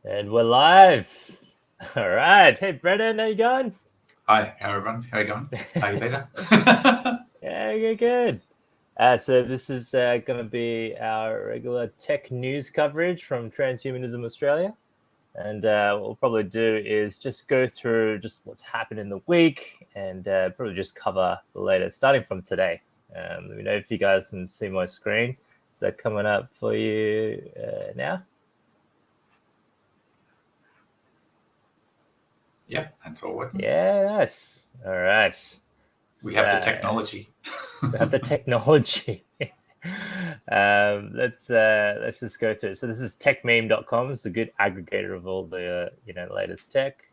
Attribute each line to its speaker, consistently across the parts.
Speaker 1: And we're live. All right. Hey, Brendan, how you going?
Speaker 2: Hi, everyone. How are you going? How are you, Peter?
Speaker 1: Yeah, good. So this is going to be our regular tech news coverage from Transhumanism Australia. And what we'll probably do is just go through just what's happened in the week and probably just cover the latest, starting from today. Let me know if you guys can see my screen. Is that coming up for you now?
Speaker 2: Yep, that's all working.
Speaker 1: Yeah, nice. All right.
Speaker 2: We have the technology.
Speaker 1: We have the technology. Let's just go through it. So this is techmeme.com. It's a good aggregator of all the latest tech.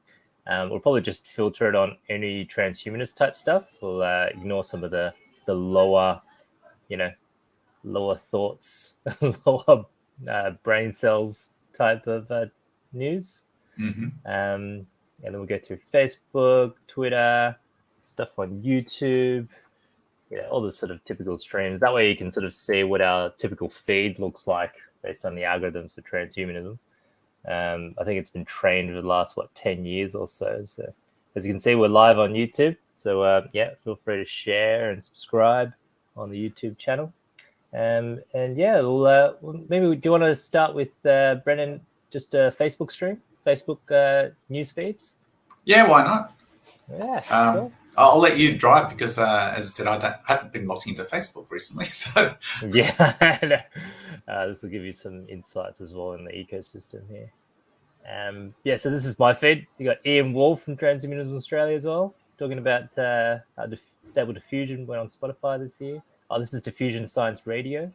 Speaker 1: We'll probably just filter it on any transhumanist type stuff. We'll ignore some of the lower, lower thoughts, lower brain cells type of news.
Speaker 2: Mm-hmm.
Speaker 1: And then we'll go through Facebook, Twitter, stuff on YouTube. Yeah, all the sort of typical streams. That way you can sort of see what our typical feed looks like based on the algorithms for transhumanism. I think it's been trained for the last, 10 years or so. So as you can see, we're live on YouTube. So yeah, feel free to share and subscribe on the YouTube channel. And yeah, maybe do you want to start with, Brennan, just a Facebook stream, Facebook news feeds?
Speaker 2: Yeah, why not?
Speaker 1: Yeah, cool.
Speaker 2: I'll let you drive because, as I said, I haven't been logged into Facebook recently. So
Speaker 1: Yeah, this will give you some insights as well in the ecosystem here. Yeah, so this is my feed. You got Ian Wolf from Transhumanism Australia as well. He's talking about how stable diffusion went on Spotify this year. Oh, this is Diffusion Science Radio.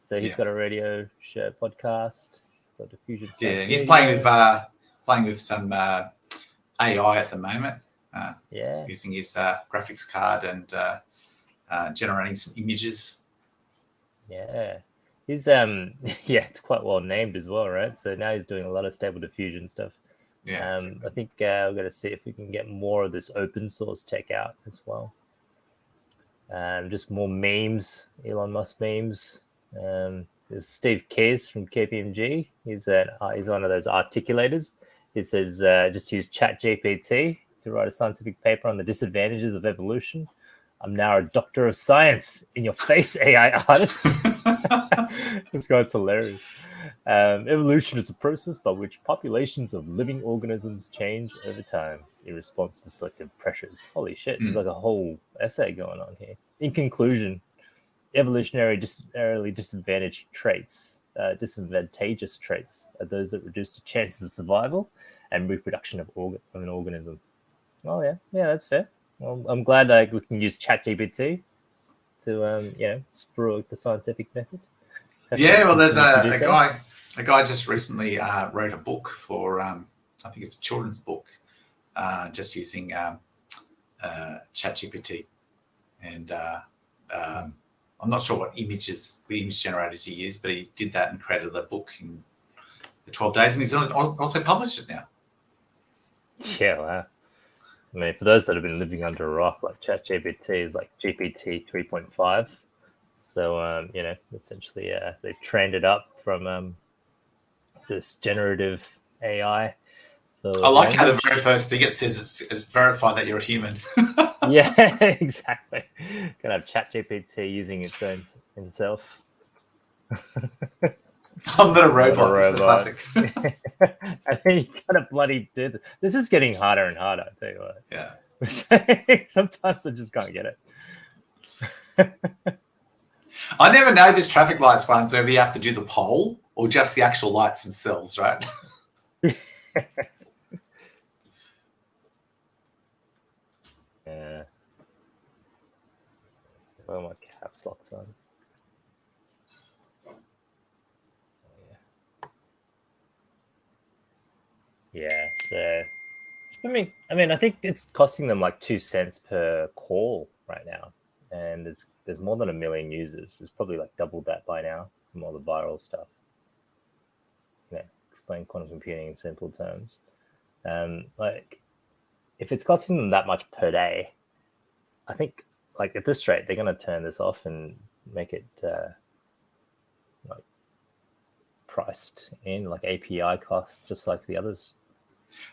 Speaker 1: So he's got a radio show podcast. Got Diffusion Science
Speaker 2: yeah, he's
Speaker 1: Radio.
Speaker 2: playing with some AI at the moment.
Speaker 1: Yeah,
Speaker 2: using his graphics card and generating some images.
Speaker 1: yeah. He's yeah, it's quite well named as well, right? So now he's doing a lot of stable diffusion stuff.
Speaker 2: Yeah, exactly.
Speaker 1: I think we're going to see if we can get more of this open source tech out as well. Just more memes, Elon Musk memes. There's Steve Case from KPMG. He's one of those articulators. He says just use ChatGPT to write a scientific paper on the disadvantages of evolution. I'm now a doctor of science. In your face, AI artists. This guy's hilarious. Evolution is a process by which populations of living organisms change over time in response to selective pressures. Holy shit, there's like a whole essay going on here. In conclusion, evolutionarily disadvantageous traits are those that reduce the chances of survival and reproduction of an organism. Oh yeah, that's fair. Well, I'm glad we can use ChatGPT to spur the scientific method.
Speaker 2: Yeah, well, there's a guy just recently wrote a book for I think it's a children's book, just using ChatGPT, and I'm not sure what image generators he used, but he did that and created the book in the 12 days, and he's also published it now.
Speaker 1: Yeah, wow. I mean, for those that have been living under a rock, like ChatGPT is like GPT 3.5. So, essentially, they've trained it up from this generative AI.
Speaker 2: I like how the very first thing it says is verify that you're a human.
Speaker 1: Yeah, exactly. Gonna have ChatGPT using its own self.
Speaker 2: I'm not a robot. This is a classic.
Speaker 1: I think you gotta bloody do this. This is getting harder and harder, I'll tell you what.
Speaker 2: Yeah.
Speaker 1: Sometimes I just can't get it.
Speaker 2: I never know this traffic lights ones whether you have to do the pole or just the actual lights themselves, right?
Speaker 1: Yeah. Oh, my caps lock's on. Yeah. So, I mean, I think it's costing them like 2 cents per call right now, and there's more than 1 million users. It's probably like doubled that by now from all the viral stuff. Yeah, explain quantum computing in simple terms. Like, if it's costing them that much per day, I think like at this rate they're going to turn this off and make it like priced in, like API costs, just like the others.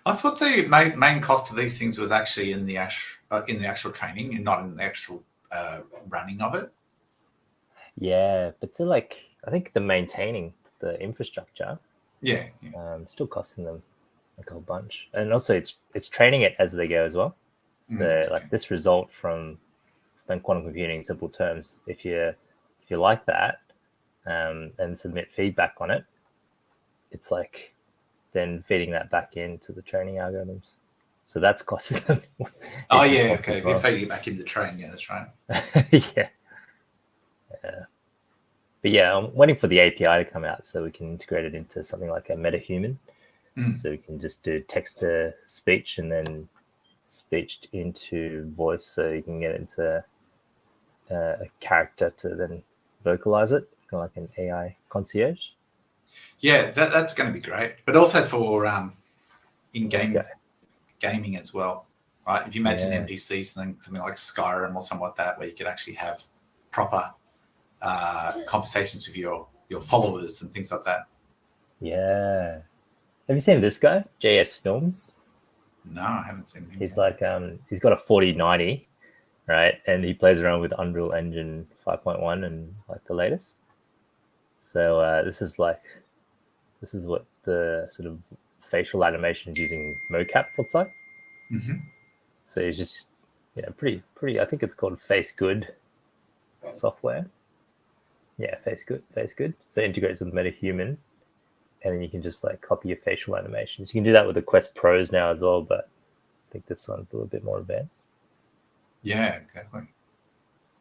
Speaker 2: I thought the main cost of these things was actually in the actual training and not in the actual running of it.
Speaker 1: Yeah, but to like, I think the maintaining the infrastructure,
Speaker 2: Yeah.
Speaker 1: still costing them like a whole bunch, and also it's training it as they go as well. So like this result from explain quantum computing in simple terms, if you like that, and submit feedback on it, it's like then feeding that back into the training algorithms. So that's costing them.
Speaker 2: Oh yeah, okay. If you're feeding it back into the train, yeah, that's right.
Speaker 1: Yeah. But yeah, I'm waiting for the API to come out so we can integrate it into something like a MetaHuman. So we can just do text to speech and then speech into voice, so you can get into a character to then vocalize it, kind of like an AI concierge.
Speaker 2: Yeah, that's going to be great. But also for in-game gaming as well, right? If you imagine NPCs, something like Skyrim or something like that, where you could actually have proper conversations with your followers and things like that.
Speaker 1: Yeah. Have you seen this guy, JS Films?
Speaker 2: No, I haven't seen him.
Speaker 1: He's like, he's got a 4090, right? And he plays around with Unreal Engine 5.1 and like the latest. So this is what the sort of facial animations using mocap looks like. So he's just, pretty. I think it's called Face Good software. Yeah, Face Good. So it integrates with MetaHuman, and then you can just like copy your facial animations. You can do that with the Quest Pros now as well, but I think this one's a little bit more advanced.
Speaker 2: Yeah, exactly.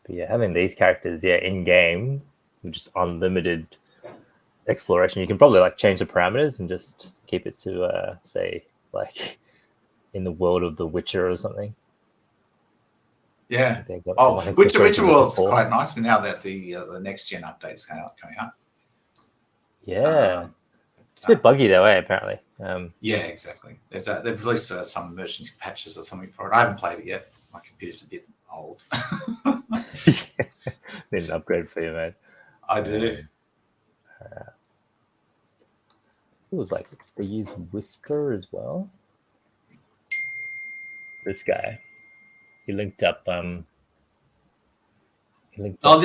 Speaker 1: But yeah, having these characters, in game, with just unlimited exploration, you can probably like change the parameters and just keep it to say like in the world of The Witcher or something.
Speaker 2: Yeah. Witcher World's quite nice now that the next gen update's coming out.
Speaker 1: Yeah. It's a bit buggy though, apparently.
Speaker 2: Yeah, exactly. They've released some emergency patches or something for it. I haven't played it yet. My computer's a bit old.
Speaker 1: Need an upgrade for you, mate.
Speaker 2: I do.
Speaker 1: It was like they use Whisper as well. This guy, he linked up.
Speaker 2: This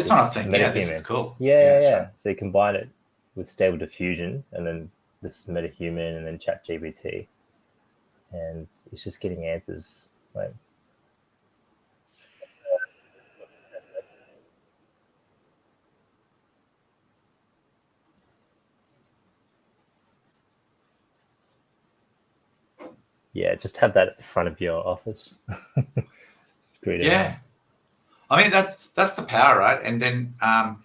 Speaker 2: one I've seen. Yeah, this is cool.
Speaker 1: Yeah. Right. So you combine it with Stable Diffusion, and then this MetaHuman, and then ChatGPT, and it's just getting answers like. Yeah, just have that at the front of your office. It's great.
Speaker 2: Yeah. I mean, that's the power, right? And then, I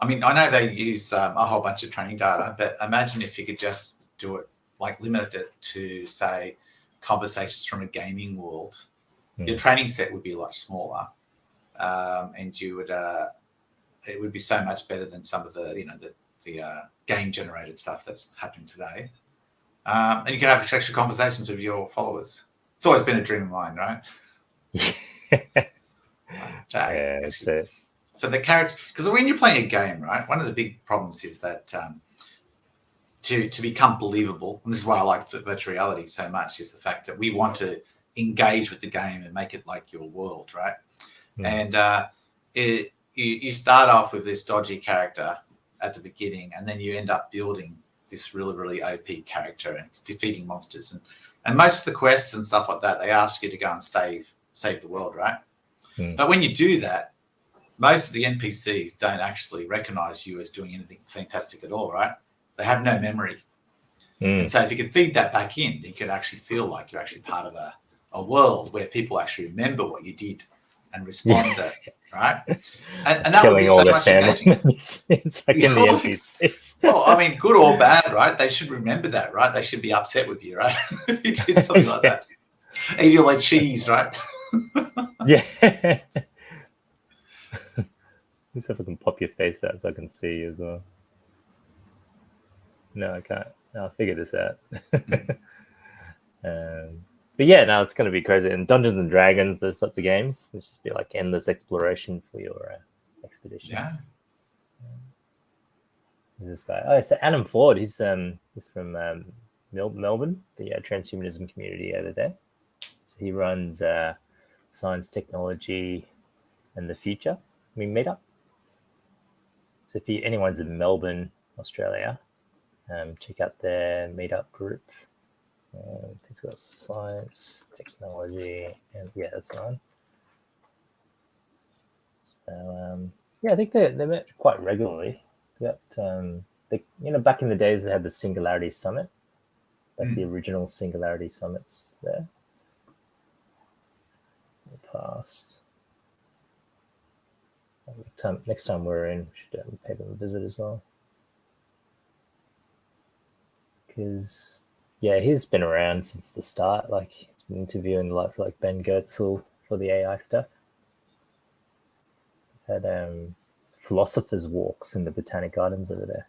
Speaker 2: know they use a whole bunch of training data, but imagine if you could just do it, like limit it to, say, conversations from a gaming world. Your training set would be a lot smaller, and you would it would be so much better than some of the game generated stuff that's happening today. And you can have actual conversations with your followers. It's always been a dream of mine, right?
Speaker 1: That's it.
Speaker 2: So the character, because when you're playing a game, right, one of the big problems is that to become believable, and this is why I like virtual reality so much, is the fact that we want to engage with the game and make it like your world, right? And you start off with this dodgy character at the beginning, and then you end up building this really, really OP character and defeating monsters. And most of the quests and stuff like that, they ask you to go and save the world, right? But when you do that, most of the NPCs don't actually recognize you as doing anything fantastic at all, right? They have no memory. And so if you can feed that back in, you can actually feel like you're actually part of a world where people actually remember what you did and respond to it, right? And that would be so much engaging.
Speaker 1: It's like in the NPCs.
Speaker 2: Well, I mean, good or bad, right? They should remember that, right? They should be upset with you, right? If you did something like that. Eat your like cheese, right?
Speaker 1: Yeah. Let's see if I can pop your face out so I can see you as well. No, I can't. I'll figure this out. But yeah, now it's going to be crazy. In Dungeons and Dragons, those sorts of games, it's just be like endless exploration for your expeditions.
Speaker 2: Yeah.
Speaker 1: this guy. Oh, it's Adam Ford. He's from Melbourne, the transhumanism community over there. So he runs science, technology, and the future. Meetup. So if anyone's in Melbourne, Australia, check out their meetup group. It's got science, technology, and that's on. So I think they met quite regularly. Back in the days they had the Singularity Summit, like the original Singularity Summits there. In the past. Next time we're in, we should pay them a visit as well. Because he's been around since the start. Like he's been interviewing the likes of like Ben Goertzel for the AI stuff. Had philosophers' walks in the Botanic Gardens over there.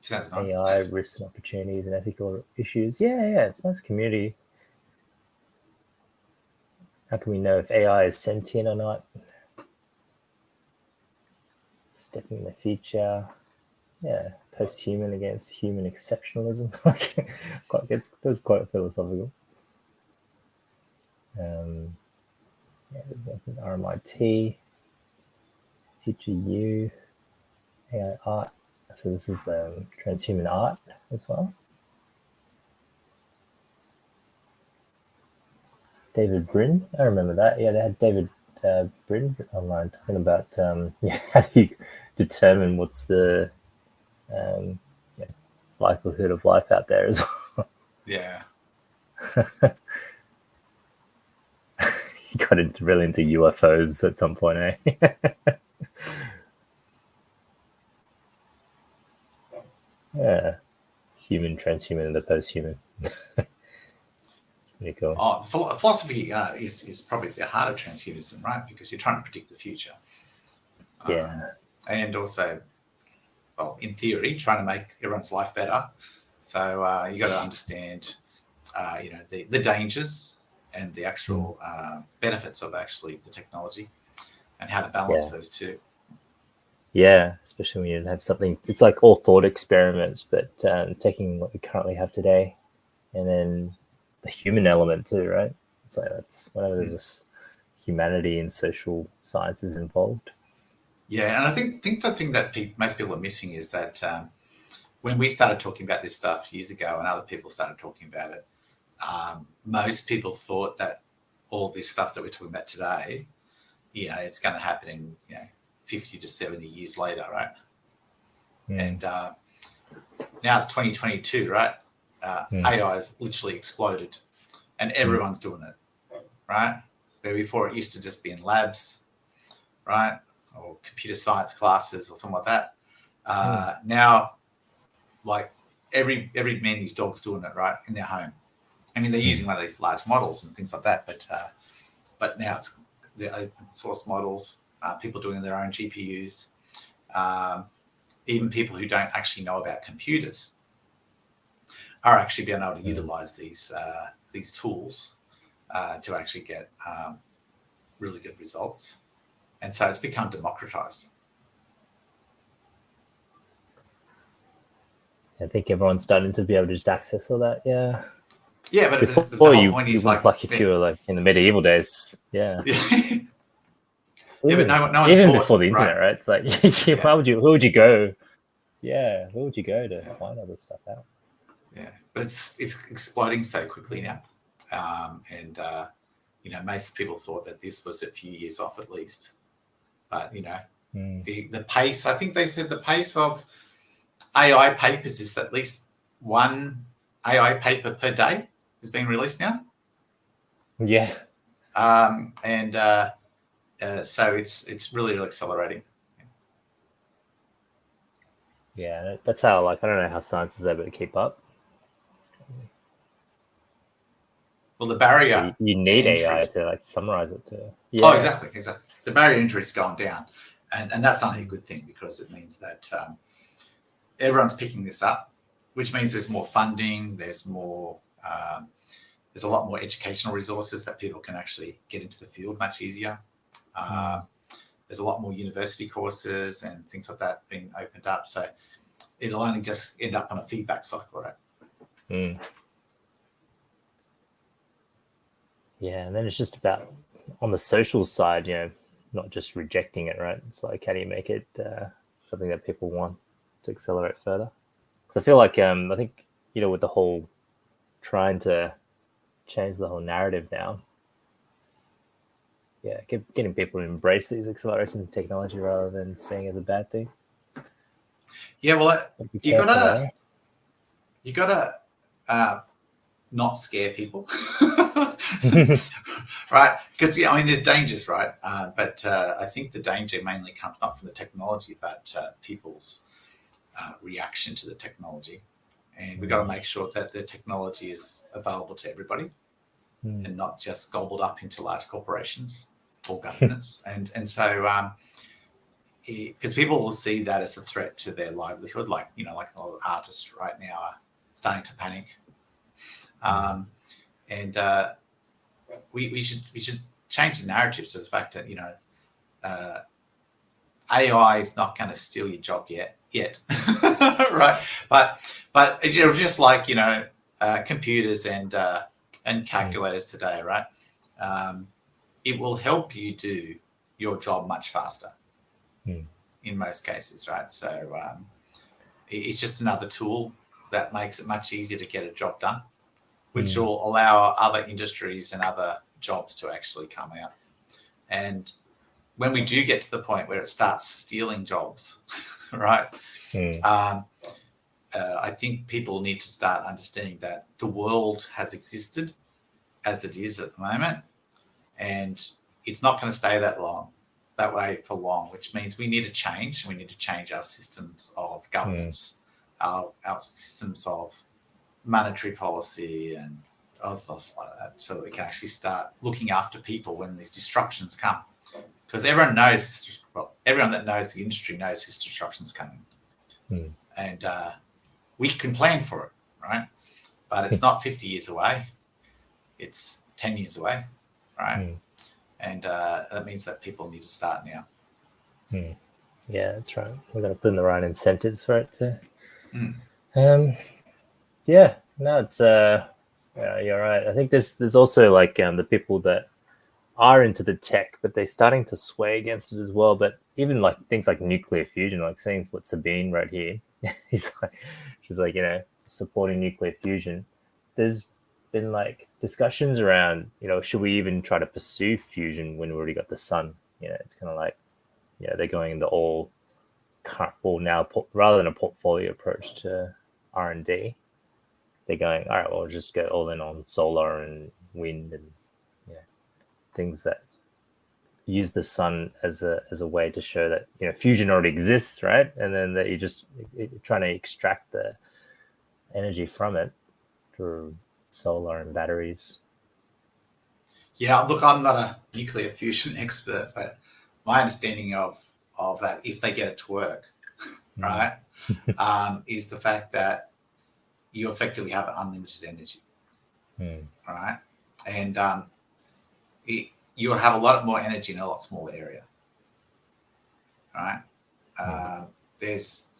Speaker 2: Sounds nice.
Speaker 1: AI risks and opportunities and ethical issues. Yeah, it's a nice community. How can we know if AI is sentient or not? Stepping in the future. Yeah, post-human against human exceptionalism. That's quite philosophical. RMIT, Future U, AI art. So this is the transhuman art as well. David Brin, I remember that. Yeah, they had David Brin online talking about how do you determine what's the likelihood of life out there as well.
Speaker 2: Yeah.
Speaker 1: He got really into UFOs at some point, eh? Yeah. Human, transhuman, and the post-human. It's pretty cool.
Speaker 2: Philosophy is probably the heart of transhumanism, right? Because you're trying to predict the future.
Speaker 1: Yeah.
Speaker 2: And also, well, in theory, trying to make everyone's life better. So you got to understand, the dangers and the actual benefits of actually the technology and how to balance those two.
Speaker 1: Yeah, especially when you have something, it's like all thought experiments, but taking what we currently have today and then the human element too, right? So that's whenever there's this humanity and social sciences involved.
Speaker 2: Yeah, and I think the thing that most people are missing is that when we started talking about this stuff years ago and other people started talking about it, most people thought that all this stuff that we're talking about today, it's going to happen in 50 to 70 years later, right? And now it's 2022, right? AI has literally exploded and everyone's doing it, right? Where before it used to just be in labs, right? Or computer science classes or something like that. Now, like every man and his dog's doing it, right, in their home. I mean, they're using one of these large models and things like that, but now it's the open source models, people doing their own GPUs, even people who don't actually know about computers are actually being able to utilize these tools to actually get really good results. And so it's become democratized.
Speaker 1: I think everyone's starting to be able to just access all that. Yeah.
Speaker 2: Yeah, but
Speaker 1: before
Speaker 2: the whole point is
Speaker 1: like if you were like in the medieval days. Yeah.
Speaker 2: But no one
Speaker 1: even
Speaker 2: thought,
Speaker 1: before the internet, right? It's like, where would you go? Yeah, where would you go to find all this stuff out?
Speaker 2: Yeah, but it's exploding so quickly now, and most people thought that this was a few years off at least, but the pace. I think they said the pace of AI papers is at least one AI paper per day is being released now.
Speaker 1: Yeah,
Speaker 2: so it's really accelerating.
Speaker 1: Yeah, that's how I don't know how science is able to keep up.
Speaker 2: Well, the barrier
Speaker 1: you need AI to summarize it too.
Speaker 2: Yeah. Oh, exactly. The barrier to entry has gone down, and that's only a good thing because it means that everyone's picking this up, which means there's more funding, there's more, there's a lot more educational resources that people can actually get into the field much easier. there's a lot more university courses and things like that being opened up. So it'll only just end up on a feedback cycle, right?
Speaker 1: Yeah, and then it's just about on the social side, not just rejecting it, right? It's like, how do you make it something that people want to accelerate further? Because I feel like I think with the whole trying to change the whole narrative now, getting people to embrace these accelerations in technology rather than seeing it as a bad thing.
Speaker 2: Yeah, well, you gotta not scare people, right? Because there's dangers, right? But I think the danger mainly comes not from the technology, but people's reaction to the technology. And we've got to make sure that the technology is available to everybody and not just gobbled up into large corporations or governments. and so, because people will see that as a threat to their livelihood, like a lot of artists right now are starting to panic. And we should change the narrative to the fact that AI is not going to steal your job yet, right? But just like computers and calculators today, right? It will help you do your job much faster in most cases, right? So it's just another tool that makes it much easier to get a job done, which will allow other industries and other jobs to actually come out. And when we do get to the point where it starts stealing jobs, right? I think people need to start understanding that the world has existed as it is at the moment, and it's not going to stay that way for long, which means we need to change. We need to change our systems of governance, our systems of monetary policy and other stuff like that, so that we can actually start looking after people when these disruptions come. Because everyone that knows the industry knows this disruption's coming. And we can plan for it, right? But it's not 50 years away. It's 10 years away, right? And that means that people need to start now.
Speaker 1: Yeah, that's right. We're going to put in the right incentives for it too. It's you're right. I think there's also like the people that are into the tech, but they're starting to sway against it as well. But even like things like nuclear fusion, like seeing what Sabine wrote here, she's like supporting nuclear fusion. There's been like discussions around should we even try to pursue fusion when we already got the sun? It's kind of like they're going the all now rather than a portfolio approach to R&D. They're going, all right, well, we'll just go all in on solar and wind and things that use the sun as a way to show that fusion already exists, right? And then that you're trying to extract the energy from it through solar and batteries.
Speaker 2: Yeah, look, I'm not a nuclear fusion expert, but my understanding of that, if they get it to work, right, is the fact that you effectively have unlimited energy, right? And you'll have a lot more energy in a lot smaller area, right? There's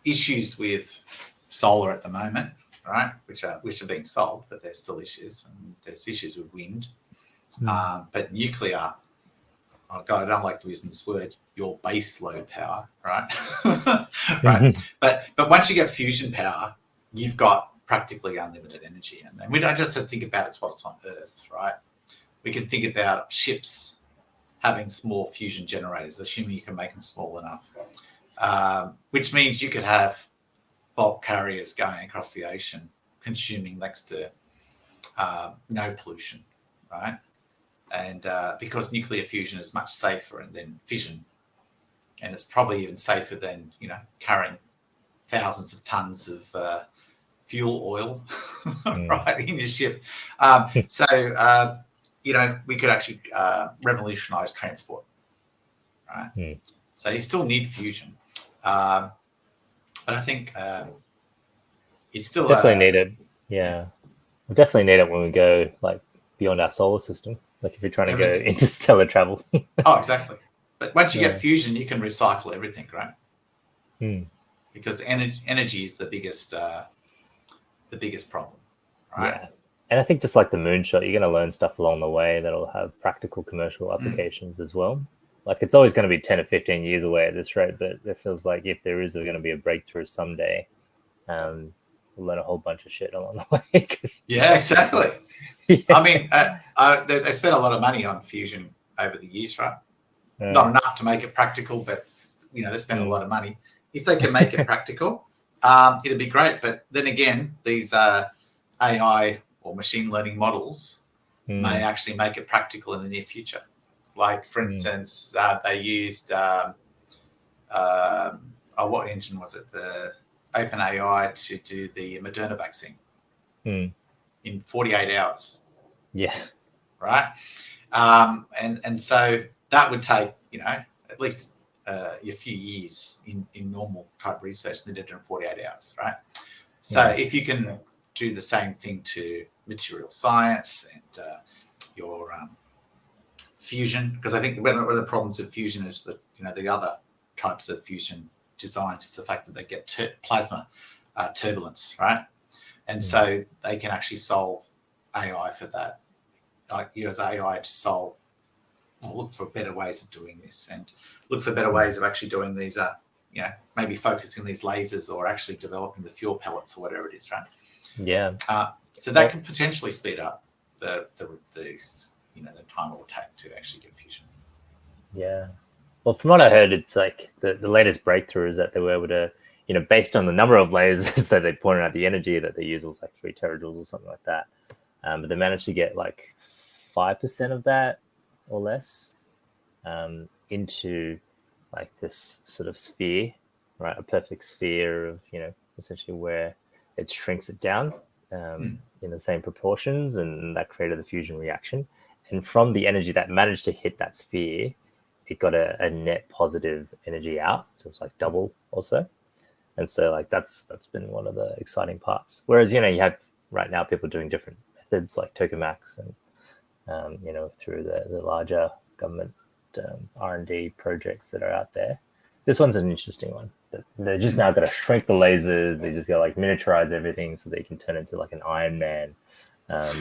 Speaker 2: issues with solar at the moment, right, which are being solved, but there's still issues, and there's issues with wind. But nuclear, oh God, I don't like using this word, your base load power, right? Right. But once you get fusion power, you've got practically unlimited energy. And we don't just have to think about it's what's on Earth, right? We can think about ships having small fusion generators, assuming you can make them small enough, which means you could have bulk carriers going across the ocean consuming next to no pollution, right? And because nuclear fusion is much safer than fission, and it's probably even safer than carrying thousands of tons of fuel oil right in your ship. So we could actually revolutionize transport, right? So you still need fusion, but I think it's still
Speaker 1: definitely needed. Yeah, we definitely need it when we go like beyond our solar system. Like if you're trying to go interstellar travel.
Speaker 2: Oh, exactly. But once you
Speaker 1: Yeah.
Speaker 2: get fusion, you can recycle everything, right?
Speaker 1: Hmm.
Speaker 2: Because energy is the biggest problem, right?
Speaker 1: Yeah. And I think just like the moonshot, you're going to learn stuff along the way that'll have practical commercial applications as well. Like it's always going to be 10 or 15 years away at this rate, but it feels like if there is going to be a breakthrough someday, we'll learn a whole bunch of shit along the way.
Speaker 2: Yeah, exactly.
Speaker 1: Yeah.
Speaker 2: I mean, they spent a lot of money on fusion over the years, right? Not enough to make it practical, but they spent a lot of money. If they can make it practical, it'd be great. But then again, these AI or machine learning models may actually make it practical in the near future. Like, for instance, they used what engine was it? The OpenAI to do the Moderna vaccine in 48 hours.
Speaker 1: Yeah.
Speaker 2: Right. And so that would take, at least a few years in normal type research, and they did it in 48 hours. Right. So if you can do the same thing to material science and your fusion, because I think one of the problems of fusion is that, the other types of fusion designs is the fact that they get plasma turbulence, right? And so they can actually solve AI for that. Like use AI to look for better ways of doing this, and look for better ways of actually doing these, maybe focusing these lasers or actually developing the fuel pellets or whatever it is, right?
Speaker 1: Yeah.
Speaker 2: So that could potentially speed up the time it will take to actually get fusion.
Speaker 1: Yeah. Well, from what I heard, it's like the latest breakthrough is that they were able to, based on the number of lasers that they pointed out, the energy that they use was like 3 terajoules or something like that. But they managed to get like 5% of that or less into like this sort of sphere, right? A perfect sphere of, essentially where it shrinks it down in the same proportions, and that created the fusion reaction. And from the energy that managed to hit that sphere, it got a net positive energy out. So it's like double or so. And so like that's been one of the exciting parts. Whereas, you have right now people doing different methods like tokamaks and, through the larger government R&D projects that are out there. This one's an interesting one. They're just now got to shrink the lasers. They just got to like miniaturize everything so they can turn into like an Iron Man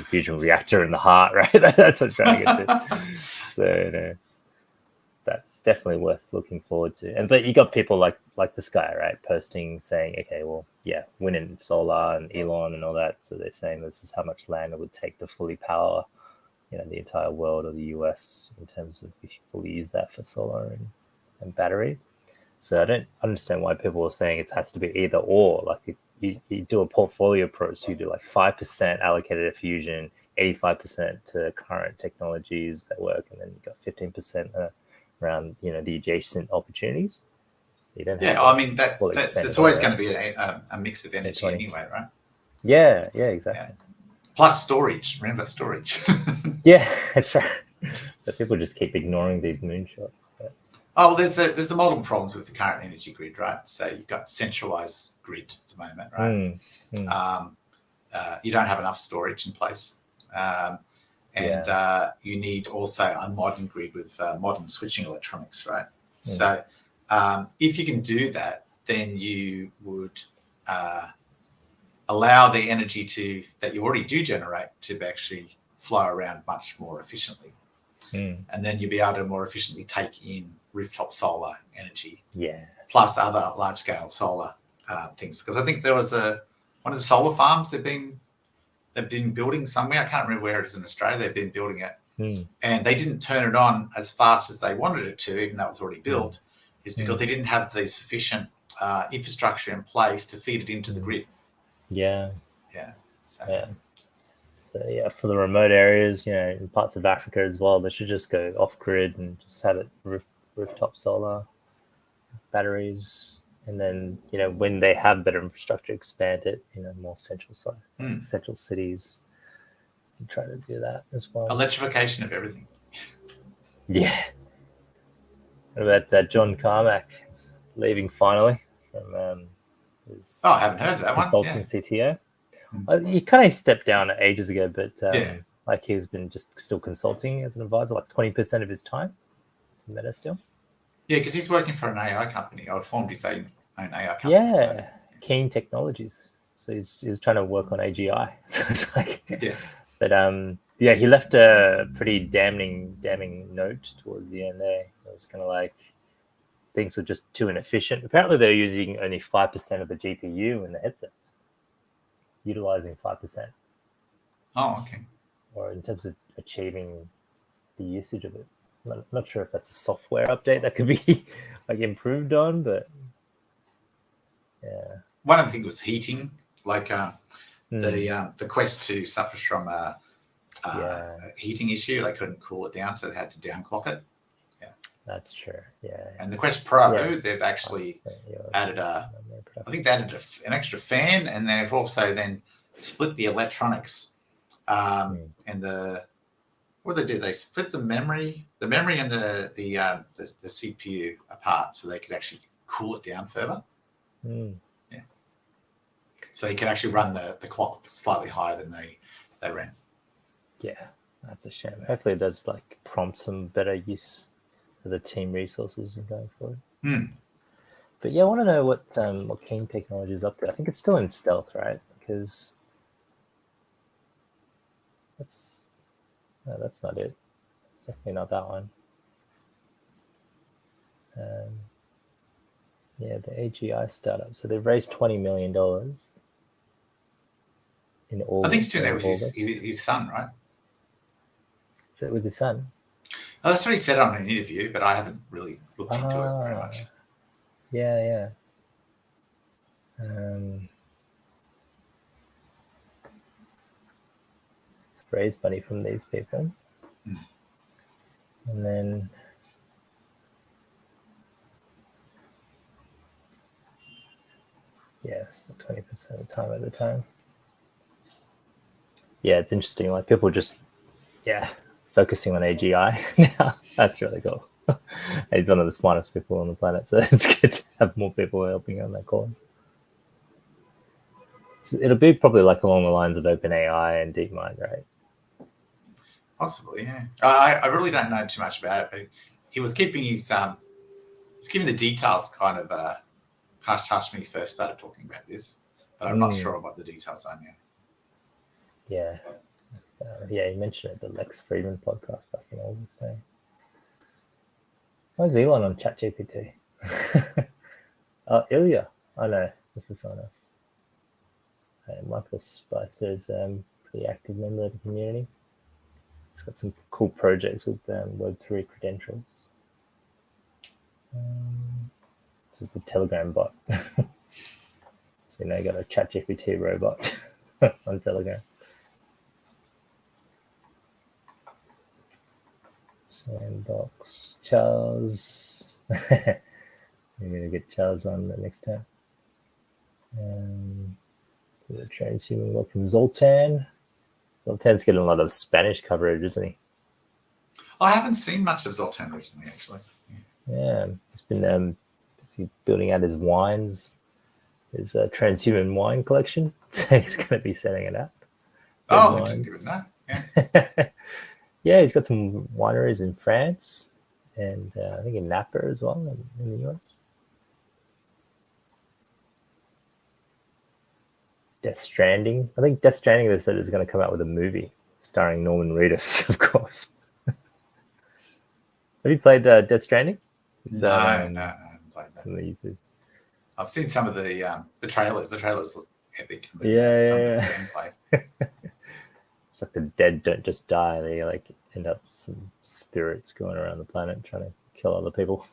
Speaker 1: fusion reactor in the heart, right? That's what I'm trying to get to. So, that's definitely worth looking forward to. But you got people like this guy, right, posting saying, okay, well, yeah, wind and solar and Elon and all that. So they're saying this is how much land it would take to fully power, the entire world or the US in terms of if you fully use that for solar and battery. So I don't understand why people are saying it has to be either or. Like you do a portfolio approach, so you do like 5% allocated to fusion, 85% to current technologies that work, and then you got 15% around the adjacent opportunities. So you don't have
Speaker 2: I mean that's always going to be a mix of energy anyway, right?
Speaker 1: Yeah, exactly.
Speaker 2: Yeah. Plus storage. Remember storage.
Speaker 1: Yeah, that's right. So people just keep ignoring these moonshots. But...
Speaker 2: Oh, well, there's the multiple problems with the current energy grid, right? So you've got centralized grid at the moment, right? You don't have enough storage in place. You need also a modern grid with modern switching electronics, right? So if you can do that, then you would allow the energy that you already do generate to actually flow around much more efficiently. And then you'll be able to more efficiently take in rooftop solar energy, plus other large-scale solar things. Because I think there was one of the solar farms they've been building somewhere. I can't remember where it is in Australia. They've been building it, and they didn't turn it on as fast as they wanted it to, even though it was already built. Is because they didn't have the sufficient infrastructure in place to feed it into the grid.
Speaker 1: So for the remote areas, in parts of Africa as well, they should just go off grid and just have it rooftop solar batteries, and then when they have better infrastructure, expand it, more central central cities, and try to do that as well.
Speaker 2: Electrification of everything.
Speaker 1: Yeah. What about John Carmack is leaving finally from his
Speaker 2: I haven't heard of that
Speaker 1: consulting
Speaker 2: one.
Speaker 1: CTO. He kind of stepped down ages ago, but Like he's been just still consulting as an advisor, like 20% of his time to Meta still.
Speaker 2: Yeah, because he's working for an AI company, or formed his own AI company.
Speaker 1: Yeah, Keen Technologies. So he's trying to work on AGI. So it's like,
Speaker 2: Yeah.
Speaker 1: But yeah, he left a pretty damning note towards the end there. It was kind of like things were just too inefficient. Apparently, they're using only 5% of the GPU in the headsets, utilizing 5%.
Speaker 2: Oh, okay.
Speaker 1: Or in terms of achieving the usage of it. I'm not sure if that's a software update that could be like improved on, but yeah.
Speaker 2: One of the things was heating, like the Quest 2 suffers from a heating issue. They couldn't cool it down, so they had to downclock it. Yeah,
Speaker 1: that's true. Yeah.
Speaker 2: And the Quest Pro, they've actually added I think they added an extra fan, and they've also then split the electronics and what do they do? They split the memory and the CPU apart, so they could actually cool it down further. Yeah, so they could actually run the clock slightly higher than they ran.
Speaker 1: Yeah, that's a shame. Hopefully, it does like prompt some better use of the team resources going forward. But yeah, I want to know what Keen Technology is up to. I think it's still in stealth, right? Because that's not it. It's definitely not that one. Yeah, the AGI startup. So they've raised $20 million in August.
Speaker 2: I think he's doing that with his son, right?
Speaker 1: Is it with his son?
Speaker 2: Oh, that's what he said on an interview, but I haven't really looked into it very much.
Speaker 1: Yeah. Raise money from these people. And then yes, 20% of the time at the time. Yeah, it's interesting. Like people just focusing on AGI now. That's really cool. He's one of the smartest people on the planet, so it's good to have more people helping on that cause. So it'll be probably like along the lines of OpenAI and DeepMind, right?
Speaker 2: Possibly, yeah. I really don't know too much about it, but he was keeping his he's giving the details kind of hush when he first started talking about this, but I'm not sure what the details are now.
Speaker 1: Yeah. Yeah, you mentioned it, the Lex Friedman podcast back in August. Eh? Why is Elon on ChatGPT? Ilya. Oh no, this is someone else. Michael Spicer is a pretty active member of the community. He's got some cool projects with Web3 credentials. So it's a Telegram bot. So now you got a ChatGPT robot on Telegram. Sandbox. Charles. I'm going to get Charles on the next time. The Transhuman. Welcome, Zoltan. Zoltan's getting a lot of Spanish coverage, isn't he?
Speaker 2: I haven't seen much of Zoltan recently, actually.
Speaker 1: Yeah, he's been building out his wines, his Transhuman wine collection. So he's going to be selling it out.
Speaker 2: I didn't even know. Yeah.
Speaker 1: Yeah, he's got some wineries in France and I think in Napa as well in the US. Death Stranding. I think Death Stranding, they said, is going to come out with a movie starring Norman Reedus, of course. Have you played Death Stranding?
Speaker 2: No, I haven't played that.
Speaker 1: YouTube.
Speaker 2: I've seen some of the trailers. The trailers look epic.
Speaker 1: Yeah.
Speaker 2: Gameplay.
Speaker 1: It's like the dead don't just die; they like end up some spirits going around the planet trying to kill other people.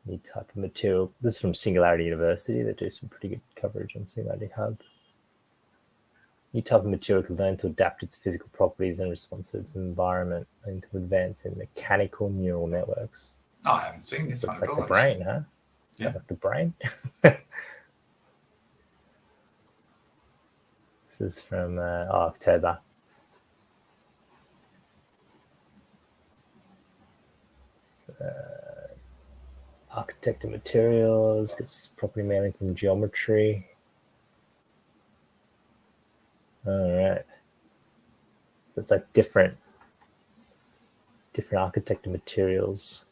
Speaker 1: New type of material. This is from Singularity University. They do some pretty good coverage on Singularity Hub. New type of material can learn to adapt its physical properties in response to its environment and to advance in mechanical neural networks.
Speaker 2: Oh, I haven't seen this one
Speaker 1: at all. Like the brain, huh?
Speaker 2: Yeah.
Speaker 1: Like the brain. This is from October. Architecture materials, gets property mailing from geometry. All right. So it's like different architecture materials.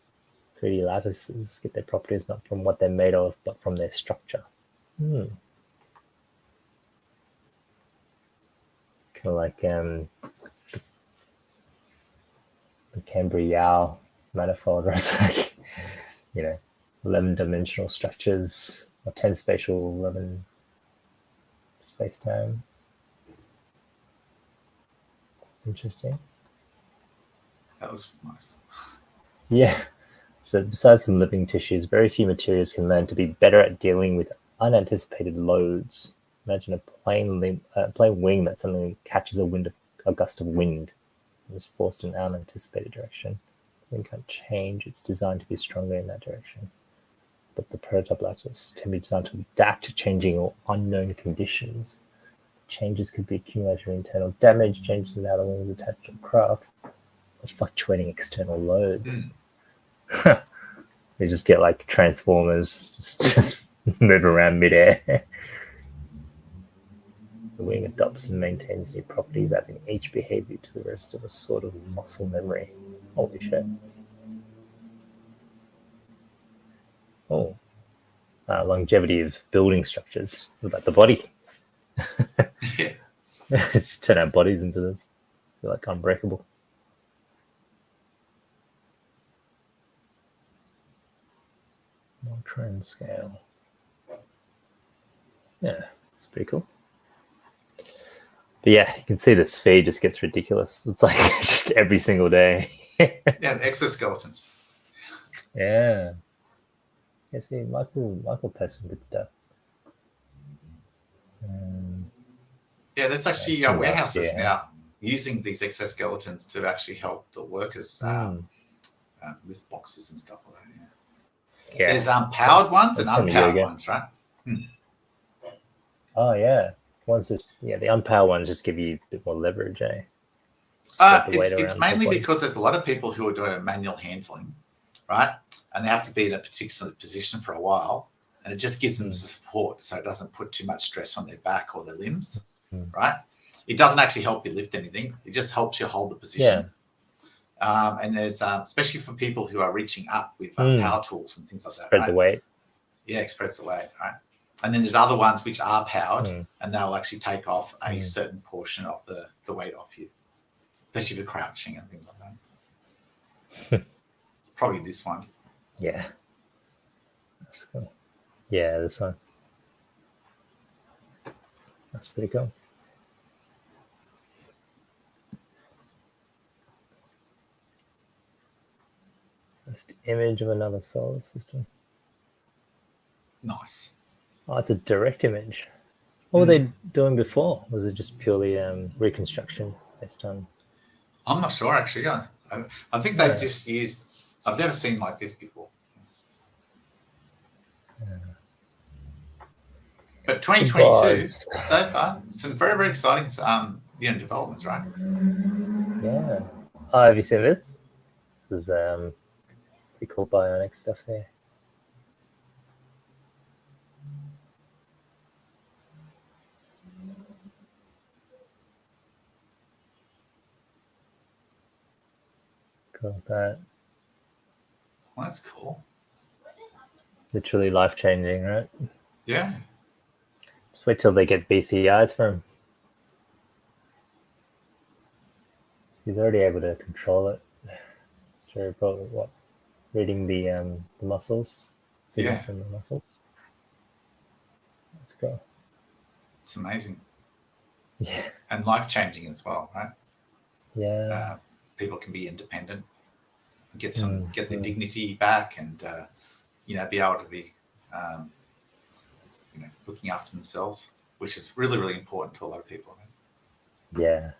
Speaker 1: 3D lattices get their properties not from what they're made of, but from their structure. Kind of like the Cambria manifold, where it's like, 11-dimensional structures or 10 spatial 11 space-time. It's interesting.
Speaker 2: That looks nice.
Speaker 1: Yeah. So besides some living tissues, very few materials can learn to be better at dealing with unanticipated loads. Imagine a plane wing that suddenly catches a gust of wind and is forced in an unanticipated direction. The wing can't change. It's designed to be stronger in that direction. But the prototype lattice can be designed to adapt to changing or unknown conditions. Changes could be accumulated internal damage, changes in how the wing is attached to the craft, or fluctuating external loads. You just get like transformers just move around midair. The wing adopts and maintains new properties, adding each behavior to the rest of a sort of muscle memory. Holy shit. Oh. Longevity of building structures. What about the body?
Speaker 2: Yeah.
Speaker 1: Just turn our bodies into this. They're like unbreakable. Trend scale. Yeah, it's pretty cool. But yeah, you can see this feed just gets ridiculous. It's like just every single day.
Speaker 2: Yeah, the exoskeletons.
Speaker 1: Yeah. Yeah, see, Michael posts some good stuff.
Speaker 2: Yeah, there's actually
Speaker 1: That's
Speaker 2: warehouses now using these exoskeletons to actually help the workers lift boxes and stuff like that. Yeah. There's powered ones and unpowered ones, right?
Speaker 1: Oh yeah, one's just the unpowered ones just give you a bit more leverage, eh?
Speaker 2: It's mainly because there's a lot of people who are doing manual handling, right? And they have to be in a particular position for a while, and it just gives them support, so it doesn't put too much stress on their back or their limbs, right? It doesn't actually help you lift anything; it just helps you hold the position. Yeah. And there's especially for people who are reaching up with power tools and things like that.
Speaker 1: Spread the weight.
Speaker 2: Yeah, it spreads the weight, right? And then there's other ones which are powered, and they'll actually take off a certain portion of the weight off you, especially for crouching and things like that. Probably this one.
Speaker 1: Yeah. That's cool. Yeah, this one. That's pretty cool. Just image of another solar system.
Speaker 2: Nice.
Speaker 1: Oh, it's a direct image. What were they doing before? Was it just purely reconstruction based on?
Speaker 2: I'm not sure, actually. Yeah. I think they've just used... I've never seen like this before. But 2022, so far, some very, very exciting developments, right?
Speaker 1: Yeah. Oh, have you seen this? This is pretty cool Bionics stuff there. Cool with that.
Speaker 2: Well, that's cool.
Speaker 1: Literally life-changing, right?
Speaker 2: Yeah.
Speaker 1: Just wait till they get BCIs for him. He's already able to control it. Sure, probably what? Reading the muscles.
Speaker 2: Yeah.
Speaker 1: From the muscles. Let's go.
Speaker 2: It's amazing.
Speaker 1: Yeah.
Speaker 2: And life-changing as well, right?
Speaker 1: Yeah.
Speaker 2: People can be independent, get their dignity back, and be able to be looking after themselves, which is really, really important to a lot of people. Right?
Speaker 1: Yeah.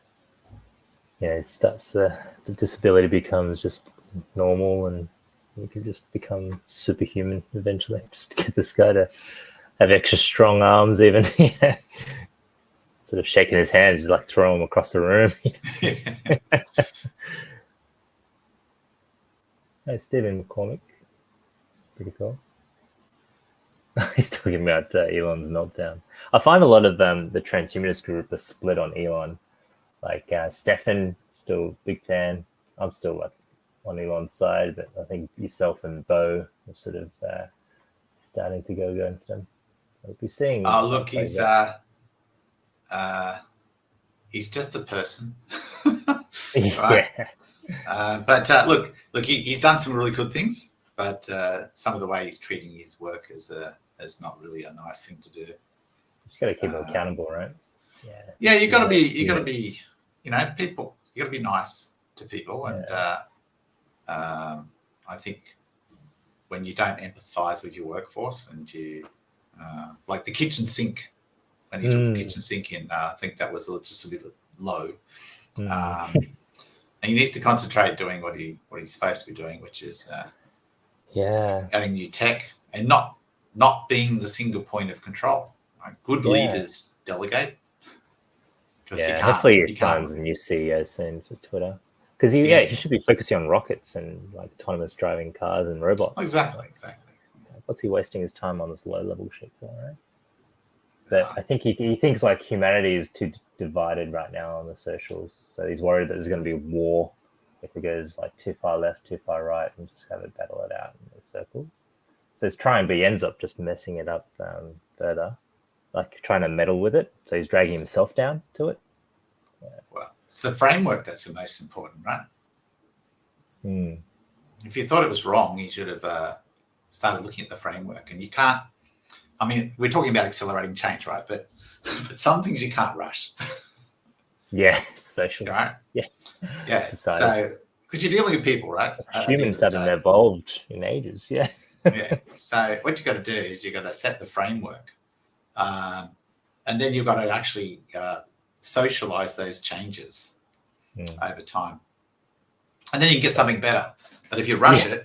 Speaker 1: Yeah, it starts the disability becomes just normal, and you can just become superhuman eventually. Just to get this guy to have extra strong arms, even. Yeah. Sort of shaking his hand, just like throw him across the room. Hey, Stephen McCormick. Pretty cool. He's talking about Elon's meltdown. I find a lot of the transhumanist group are split on Elon. Like Stefan, still big fan. I'm still like on Elon's side, but I think yourself and Bo are sort of starting to go against him. We'll be seeing.
Speaker 2: Oh, look, he's just a person, right?
Speaker 1: Yeah.
Speaker 2: But look, he's done some really good things, but some of the way he's treating his work is not really a nice thing to do.
Speaker 1: You got to keep him accountable, right? Yeah.
Speaker 2: Yeah, you got to be, people. You got to be nice to people, and I think when you don't empathise with your workforce and you, like the kitchen sink, when he took the kitchen sink in, I think that was just a bit low. And he needs to concentrate doing what he's supposed to be doing, which is adding new tech and not being the single point of control. Right? Good leaders delegate.
Speaker 1: Hopefully he finds a new CEO soon for Twitter. Because he should be focusing on rockets and like autonomous driving cars and robots.
Speaker 2: Exactly.
Speaker 1: What's he wasting his time on this low-level shit for, right? But I think he thinks like humanity is too divided right now on the socials. So he's worried that there's going to be a war if it goes like too far left, too far right, and just have it battle it out in those circles. So he's trying, but he ends up just messing it up further, like trying to meddle with it. So he's dragging himself down to it.
Speaker 2: Well, it's the framework that's the most important, right? If you thought it was wrong, you should have started looking at the framework. And you can't. I mean, we're talking about accelerating change, right? But some things you can't rush.
Speaker 1: Yeah, social.
Speaker 2: Right? Yeah.
Speaker 1: Society.
Speaker 2: So, because you're dealing with people, right?
Speaker 1: Humans haven't evolved in ages. Yeah.
Speaker 2: So what you got to do is you got to set the framework, and then you've got to actually socialize those changes over time, and then you can get something better. But if you rush it,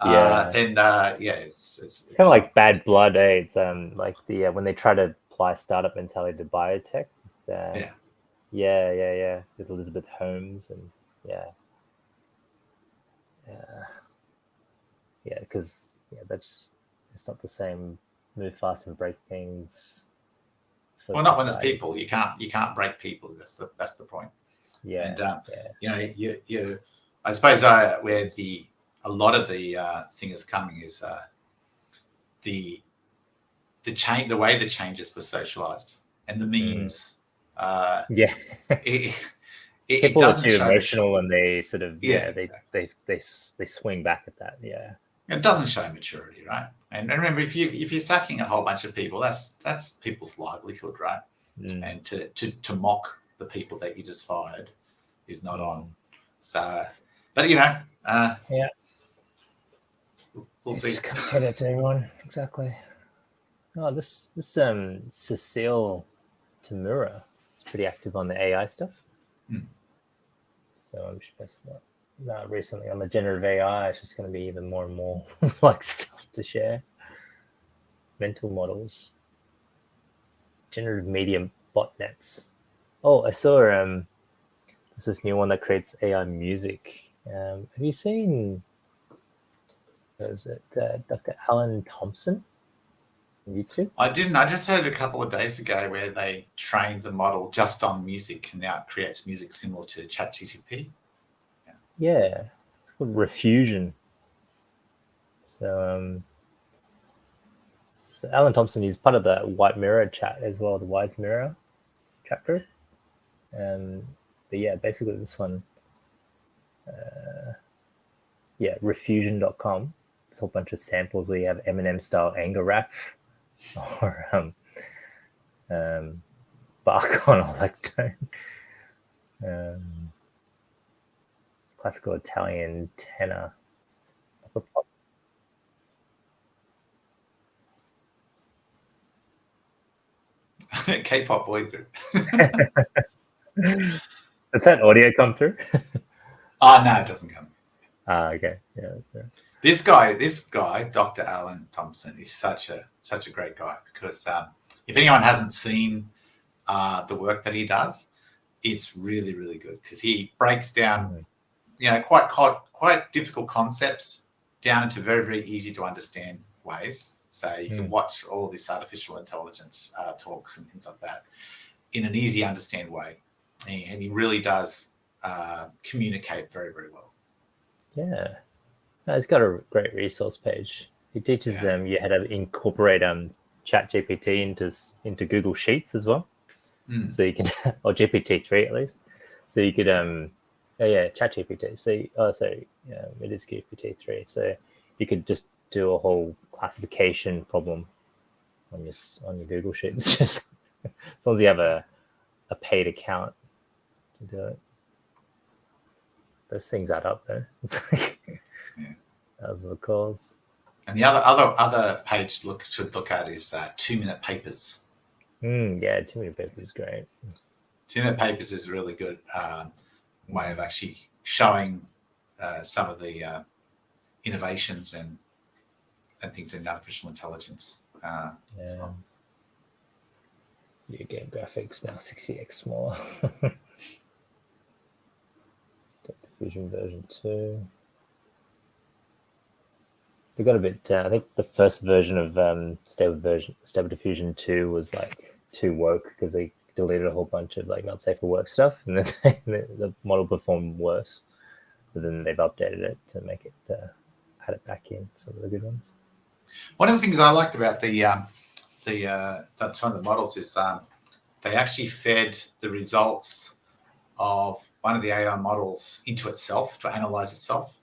Speaker 2: then it's
Speaker 1: kind of like Bad Blood. It's like the when they try to apply startup mentality to biotech. With Elizabeth Holmes and because that's it's not the same. Move fast and break things.
Speaker 2: Well, not when there's people. You can't break people. That's the point.
Speaker 1: Yeah.
Speaker 2: And you I suppose where a lot of the thing is coming is the change, the way the changes were socialized, and the memes. It
Speaker 1: people are
Speaker 2: doesn't
Speaker 1: too
Speaker 2: show
Speaker 1: emotional, and they sort of
Speaker 2: exactly.
Speaker 1: they swing back at that. Yeah.
Speaker 2: It doesn't show maturity, right? And remember, if you're sacking a whole bunch of people, that's people's livelihood, right? And to mock the people that you just fired is not on. So, but we'll see.
Speaker 1: Just compare that to everyone, exactly. Oh, this Cecile Tamura is pretty active on the AI stuff. So I'm just recently on the generative AI. It's just going to be even more and more like stuff to share. Mental models, generative media botnets. Oh, I saw there's this new one that creates AI music. Have you seen? Was it Dr. Alan Thompson on YouTube?
Speaker 2: I didn't. I just heard a couple of days ago where they trained the model just on music, and now it creates music similar to ChatGPT.
Speaker 1: Yeah, it's called Refusion. So, so Alan Thompson is part of the White Mirror chat as well, the Wise Mirror chat group. But yeah, basically this one, refusion.com. There's a whole bunch of samples where you have Eminem style anger rap or Bach on electone. Classical Italian tenor.
Speaker 2: K-pop boy group.
Speaker 1: Does that audio come through?
Speaker 2: Oh no, it doesn't come.
Speaker 1: Okay. Yeah.
Speaker 2: This guy, Dr. Alan Thompson, is such a great guy because if anyone hasn't seen the work that he does, it's really, really good because he breaks down, quite difficult concepts down into very, very easy to understand ways. So you can watch all this artificial intelligence talks and things like that in an easy understand way. And he really does communicate very, very well.
Speaker 1: Yeah. No, it's got a great resource page. He teaches them you how to incorporate ChatGPT into Google Sheets as well. So you can, or GPT-3 at least. So you could, ChatGPT. So, it is GPT-3. So you could just do a whole classification problem on your Google Sheets. Just as long as you have a paid account to do it. Those things add up though. It's like those are the calls.
Speaker 2: And the other page should look at is 2-minute papers.
Speaker 1: 2-minute papers is great.
Speaker 2: 2-minute papers is a really good way of actually showing some of the innovations and things in artificial intelligence. As well.
Speaker 1: Your game graphics now 60x smaller. Stable Diffusion version 2. They got a bit. I think the first version of Stable Diffusion 2 was like too woke because they deleted a whole bunch of like not safe for work stuff, and then the model performed worse. But then they've updated it to make it add it back in some of the good ones.
Speaker 2: One of the things I liked about some of the models is they actually fed the results of one of the AI models into itself to analyze itself,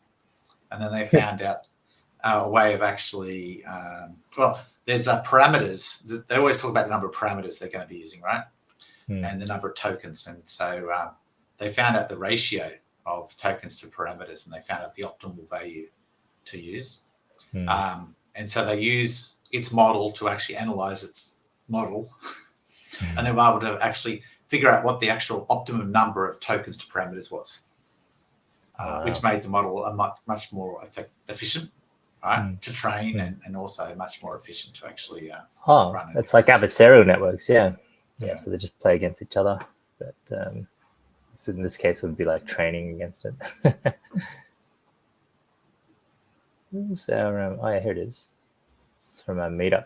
Speaker 2: and then they found out a way of actually there's parameters. They always talk about the number of parameters they're going to be using, right? And the number of tokens, and so they found out the ratio of tokens to parameters, and they found out the optimal value to use. And so they use its model to actually analyze its model, and they were able to actually figure out what the actual optimum number of tokens to parameters was, which made the model a much more efficient, right, to train, and also much more efficient to actually run.
Speaker 1: It's like adversarial networks, yeah. So they just play against each other, but so in this case it would be like training against it. Who's our, here it is. It's from a meetup.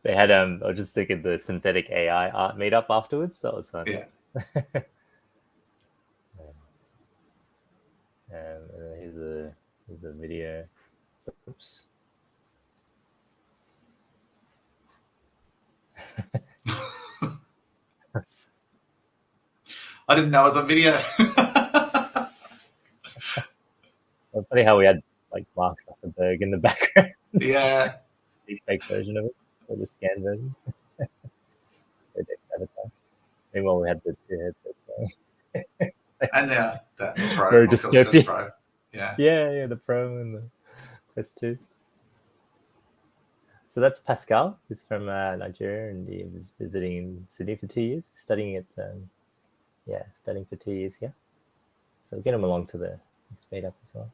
Speaker 1: They had I was just thinking the synthetic AI art meetup afterwards. That was fun. Here's a video. Oops.
Speaker 2: I didn't know it was a video.
Speaker 1: It's funny how we had like Mark Zuckerberg in the background.
Speaker 2: Yeah.
Speaker 1: The fake version of it, or the scan version. Meanwhile, we had the two headsets.
Speaker 2: And the Pro.
Speaker 1: Very dystopian.
Speaker 2: Pro. Yeah.
Speaker 1: Yeah, the Pro and the Quest 2. So that's Pascal. He's from Nigeria, and he was visiting in Sydney for 2 years, studying at studying for 2 years here. So we'll get him along to the next meetup as well.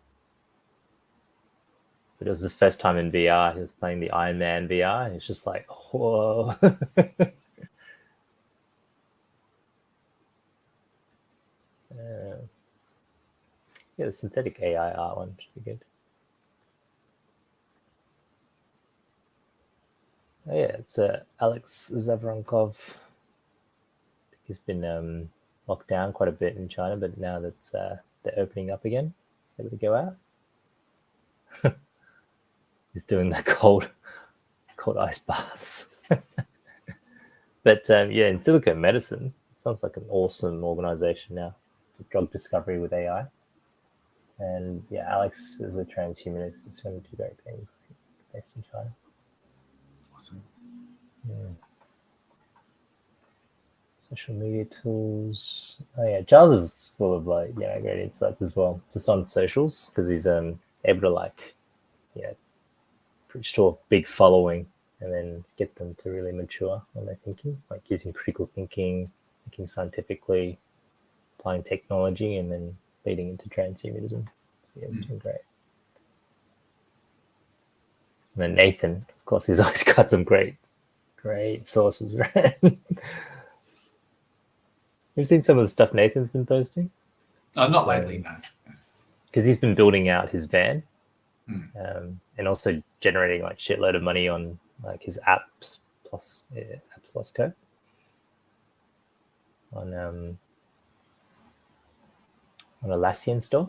Speaker 1: But it was his first time in VR. He was playing the Iron Man VR. It's just like, whoa. The synthetic AI art one should be good. Oh yeah, it's Alex Zavrankov. I think he's been locked down quite a bit in China, but now that they're opening up again, able to go out. He's doing the cold ice baths. But in silico medicine, it sounds like an awesome organization now for drug discovery with AI. And Alex is a transhumanist. He's going to do great things based in China.
Speaker 2: Awesome.
Speaker 1: Social media tools. Oh yeah, Giles is full of great insights as well, just on socials, because he's able to preach to a big following and then get them to really mature on their thinking, like using critical thinking, thinking scientifically, applying technology, and then leading into transhumanism. So he's doing great. And then Nathan, of course, he's always got some great sources, right? You've seen some of the stuff Nathan's been posting?
Speaker 2: Oh, not lately, no.
Speaker 1: Because he's been building out his van,
Speaker 2: Hmm.
Speaker 1: and also generating like shitload of money on like his apps plus code on a Atlassian store.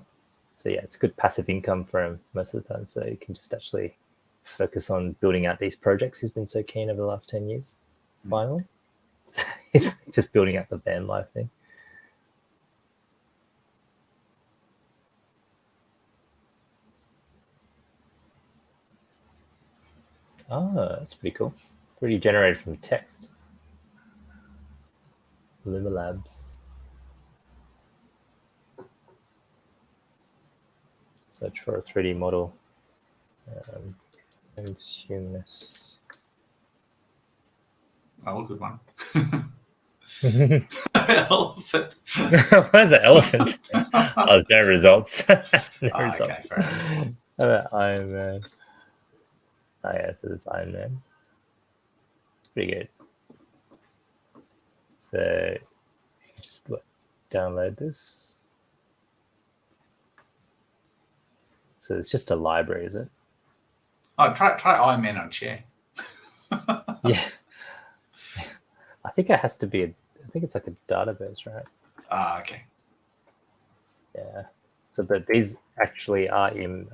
Speaker 1: So yeah, it's good passive income for him most of the time. So he can just actually focus on building out these projects he's been so keen over the last 10 years. Finally, he's just building out the van life thing. Oh, that's pretty cool. 3D generated from text. Luma Labs. Search for a 3D model. Transhumanists.
Speaker 2: Oh, good one.
Speaker 1: Elephant. Where's the elephant? Oh, there's no results. No results.
Speaker 2: Okay, fair enough.
Speaker 1: Iron Man. Oh yeah, so it's Iron Man. It's pretty good. So you can just download this. So it's just a library, is it?
Speaker 2: Oh, try Iron Man on chair.
Speaker 1: Yeah. I think it has to be I think it's like a database, right?
Speaker 2: Ah, okay.
Speaker 1: Yeah. So, but these actually are in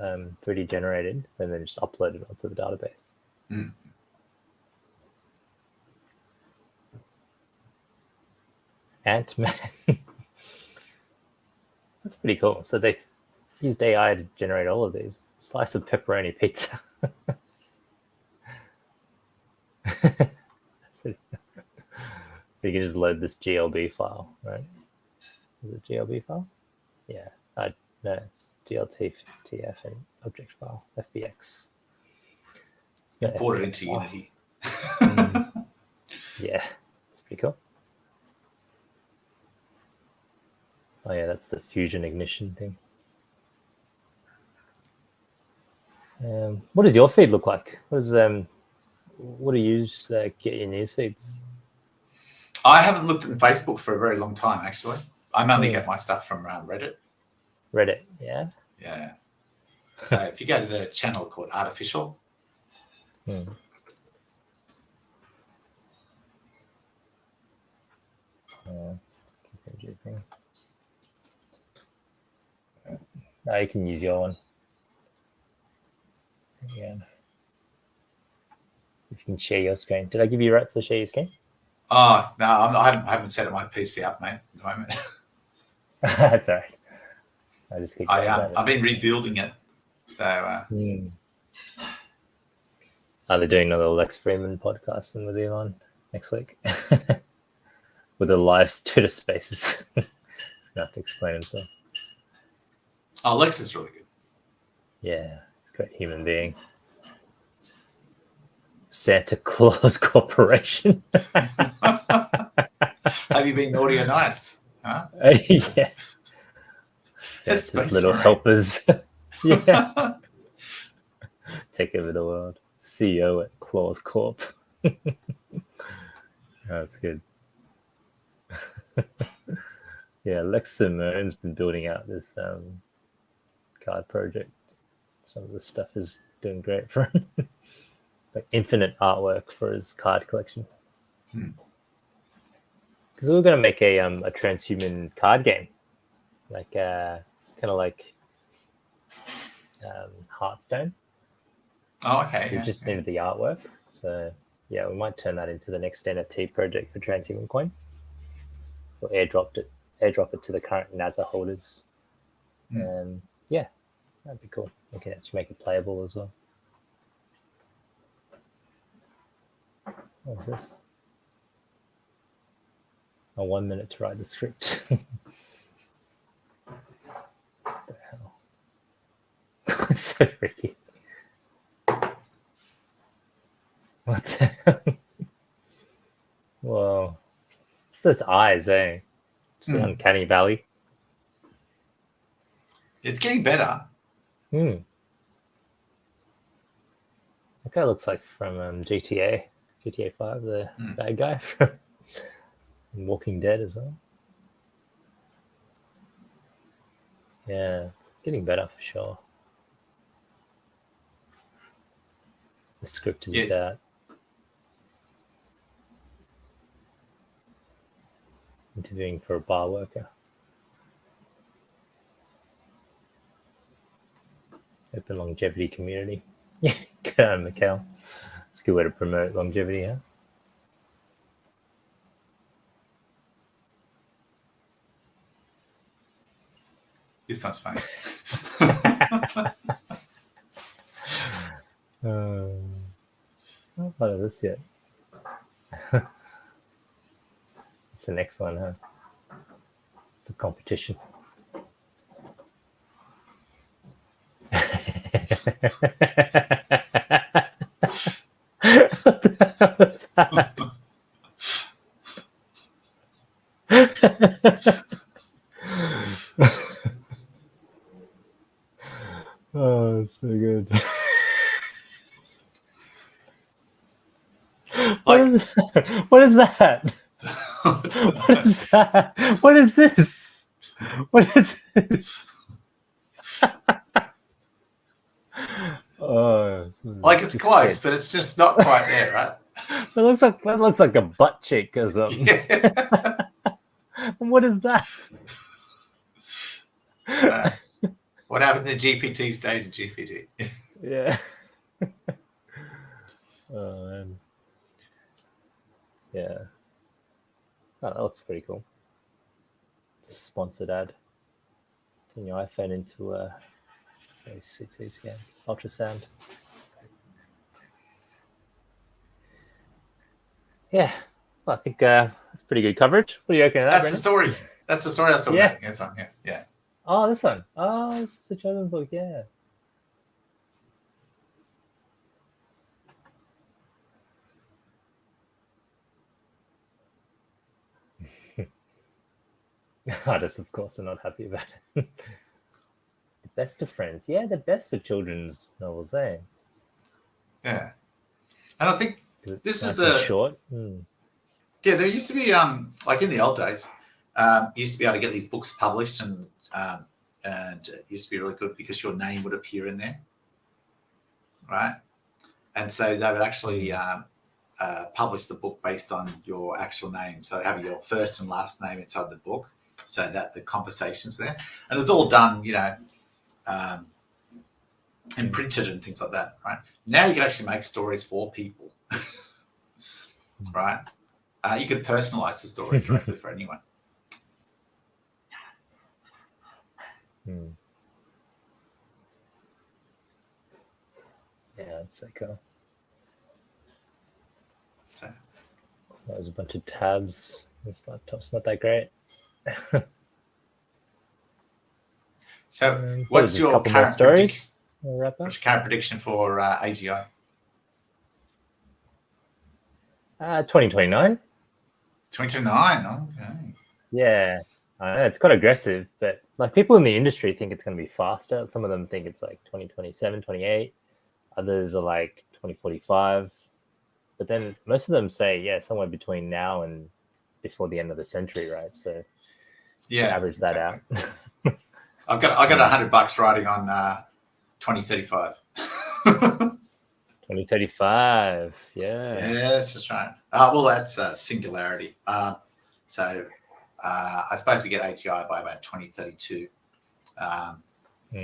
Speaker 1: 3D generated and then just uploaded onto the database.
Speaker 2: Mm.
Speaker 1: Ant-Man. That's pretty cool. So they used AI to generate all of these. Slice of pepperoni pizza. So you can just load this GLB file, right? Is it GLB file? Yeah. No, it's GLTF and object file, FBX.
Speaker 2: Import it into Unity.
Speaker 1: Yeah, it's pretty cool. Oh yeah, that's the fusion ignition thing. What does your feed look like? What do you get your news feeds?
Speaker 2: I haven't looked at Facebook for a very long time, actually. I mainly get my stuff from Reddit.
Speaker 1: Reddit, yeah?
Speaker 2: Yeah. So if you go to the channel called Artificial.
Speaker 1: No, you can use your one. Yeah. If you can share your screen. Did I give you rights to share your screen?
Speaker 2: Oh, no, I haven't set my PC up, mate, at the moment.
Speaker 1: That's all right. I just keep
Speaker 2: I've been rebuilding it. So
Speaker 1: are they doing another Lex Freeman podcast with Elon next week? With a live Twitter Spaces. He's gonna have to explain himself.
Speaker 2: Oh, Lex is really good.
Speaker 1: Yeah, he's a great human being. Santa Claus Corporation.
Speaker 2: Have you been naughty or nice? Huh?
Speaker 1: Yeah. Santa's little helpers. Yeah. Take over the world. CEO at Claus Corp. That's good. Yeah, Lex Simone's been building out this card project. Some of the stuff is doing great for him. Like infinite artwork for his card collection. Because we were going to make a transhuman card game, like kind of like Hearthstone.
Speaker 2: Oh, okay.
Speaker 1: We just needed the artwork, so yeah, we might turn that into the next NFT project for Transhuman Coin. So airdrop it to the current NASA holders. Yeah, that'd be cool. We can actually make it playable as well. What's this? 1 minute to write the script. What the hell? It's so freaky. What the hell? Whoa. It's those eyes, eh? It's the uncanny valley.
Speaker 2: It's getting better.
Speaker 1: That guy looks like from GTA 5, the bad guy from Walking Dead as well. Yeah, getting better for sure. The script is about interviewing for a bar worker. Open longevity community. Yeah, good on Mikhail. It's a good way to promote longevity, huh?
Speaker 2: This sounds funny.
Speaker 1: Not part of this yet. It's the next one, huh? It's a competition. What the hell is that? Oh, it's so good. What is that? What is that? What is that? What is this? What is this? Oh,
Speaker 2: like it's close, but it's just not quite there, right?
Speaker 1: That looks like a butt cheek or something.
Speaker 2: Yeah.
Speaker 1: What is that?
Speaker 2: What happened to GPT stays in GPT.
Speaker 1: Yeah. Oh man. Yeah. Oh, that looks pretty cool. Just sponsored ad. Turn your iPhone into a CT scan, ultrasound. Yeah. Well, I think that's pretty good coverage. What do you reckon of that,
Speaker 2: That's
Speaker 1: Brendan?
Speaker 2: the story. That's the story I was talking about. Yeah.
Speaker 1: Oh, this one. Oh, this is the children's book. Yeah. Artists, of course, are not happy about it. The best of friends. Yeah, the best for children's novels, eh?
Speaker 2: Yeah. And I think this
Speaker 1: nice
Speaker 2: is the
Speaker 1: short.
Speaker 2: Yeah, there used to be like in the old days, you used to be able to get these books published, and it used to be really good because your name would appear in there, right? And so they would actually publish the book based on your actual name. So having your first and last name inside the book, so that the conversation's there, and it was all done, and printed and things like that, right? Now you can actually make stories for people, right? You could personalize the story directly for anyone.
Speaker 1: Yeah, that's so cool.
Speaker 2: So.
Speaker 1: There's a bunch of tabs. This laptop's not that great.
Speaker 2: So, what's your current prediction for AGI?
Speaker 1: 2029.
Speaker 2: 2029. Okay.
Speaker 1: Yeah, I know it's quite aggressive, but like people in the industry think it's going to be faster. Some of them think it's like 2027, 28. Others are like 2045. But then most of them say, somewhere between now and before the end of the century, right? So average that out.
Speaker 2: I got $100 riding on 2035.
Speaker 1: 2035, yeah.
Speaker 2: Yes, that's right. Well, that's singularity. So I suppose we get AGI by about 2032.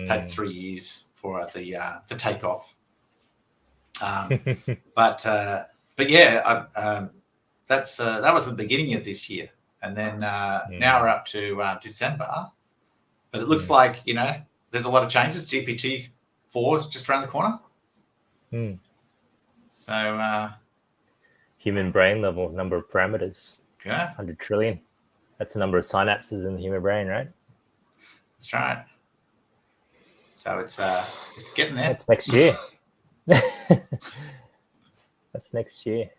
Speaker 2: Take 3 years for the takeoff. But yeah, that was the beginning of this year, and then now we're up to December. But it looks like there's a lot of changes. GPT-4 is just around the corner. So
Speaker 1: human brain level number of parameters.
Speaker 2: Yeah,
Speaker 1: 100 trillion. That's the number of synapses in the human brain, right?
Speaker 2: That's right. So it's getting there.
Speaker 1: That's next year. That's next year.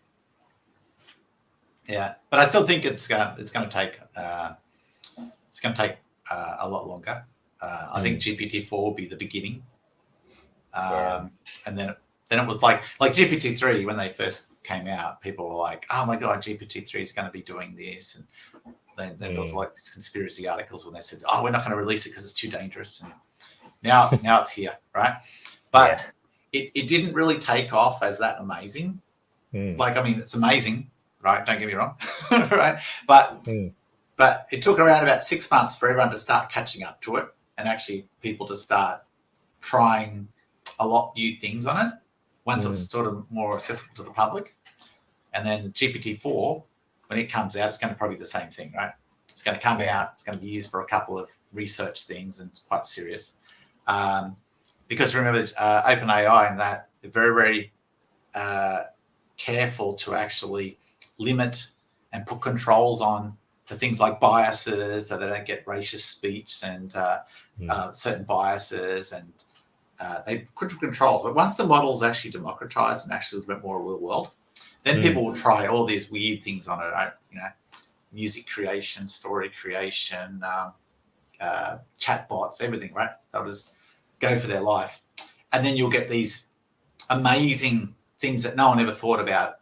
Speaker 2: Yeah, but I still think it's going to take a lot longer. I think GPT-4 will be the beginning, and then it was like GPT-3 when they first came out. People were like, "Oh my god, GPT-3 is going to be doing this," and Then there was like these conspiracy articles when they said, "Oh, we're not going to release it because it's too dangerous." And now it's here, right? But it didn't really take off as that amazing. Like, I mean, it's amazing, right? Don't get me wrong, right? But it took around about 6 months for everyone to start catching up to it, and actually people to start trying a lot new things on it once it's sort of more accessible to the public. And then GPT-4, when it comes out, it's going to probably be the same thing, right? It's going to come out. It's going to be used for a couple of research things, and it's quite serious. Because remember, OpenAI and that, they're very, very careful to actually limit and put controls on for things like biases, so they don't get racist speech and certain biases, and they put controls. But once the model's actually democratized and actually a little bit more real world, then people will try all these weird things on it, right? You know, music creation, story creation, chatbots, everything, right? They'll just go for their life. And then you'll get these amazing things that no one ever thought about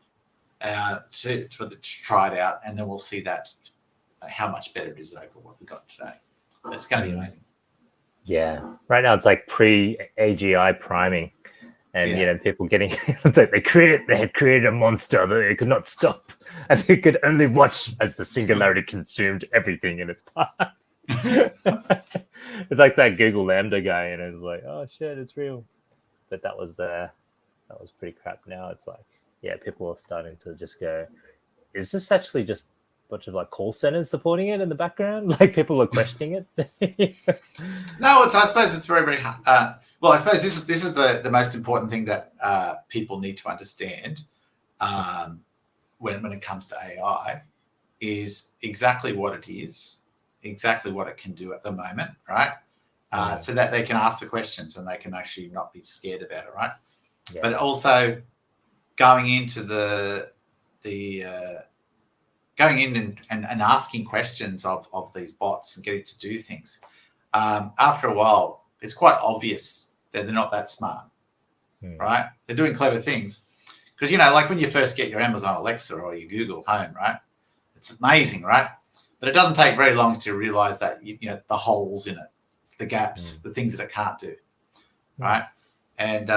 Speaker 2: to try it out. And then we'll see that how much better it is over what we got today. It's going to be amazing.
Speaker 1: Yeah. Right now it's like pre-AGI priming. And, you know, people getting, it's like they had created a monster that they could not stop. And they could only watch as the singularity consumed everything in its path. It's like that Google Lambda guy, and it's like, oh shit, it's real. But that was pretty crap. Now it's like, yeah, people are starting to just go, is this actually just a bunch of like call centers supporting it in the background? Like people are questioning it.
Speaker 2: No, I suppose it's very, very hard. Well, I suppose this is the most important thing that people need to understand when it comes to AI is exactly what it is, exactly what it can do at the moment, right? So that they can ask the questions and they can actually not be scared about it, right? Yeah. But also going into going in and asking questions of these bots and getting to do things. After a while, it's quite obvious that they're not that smart, right? They're doing clever things. Because, you know, like when you first get your Amazon Alexa or your Google Home, right? It's amazing, right? But it doesn't take very long to realize that, you know, the holes in it, the gaps, the things that it can't do, right? And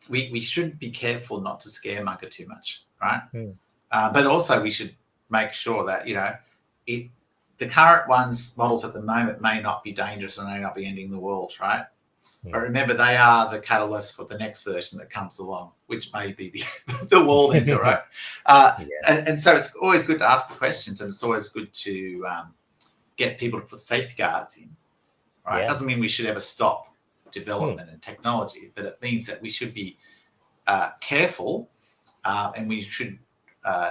Speaker 2: we should be careful not to scaremonger too much, right? But also we should make sure that, you know, the current models at the moment may not be dangerous and may not be ending the world, right? But remember, they are the catalyst for the next version that comes along, which may be the world ender, right? And so it's always good to ask the questions, and it's always good to get people to put safeguards in, right? It doesn't mean we should ever stop development and technology, but it means that we should be careful and we should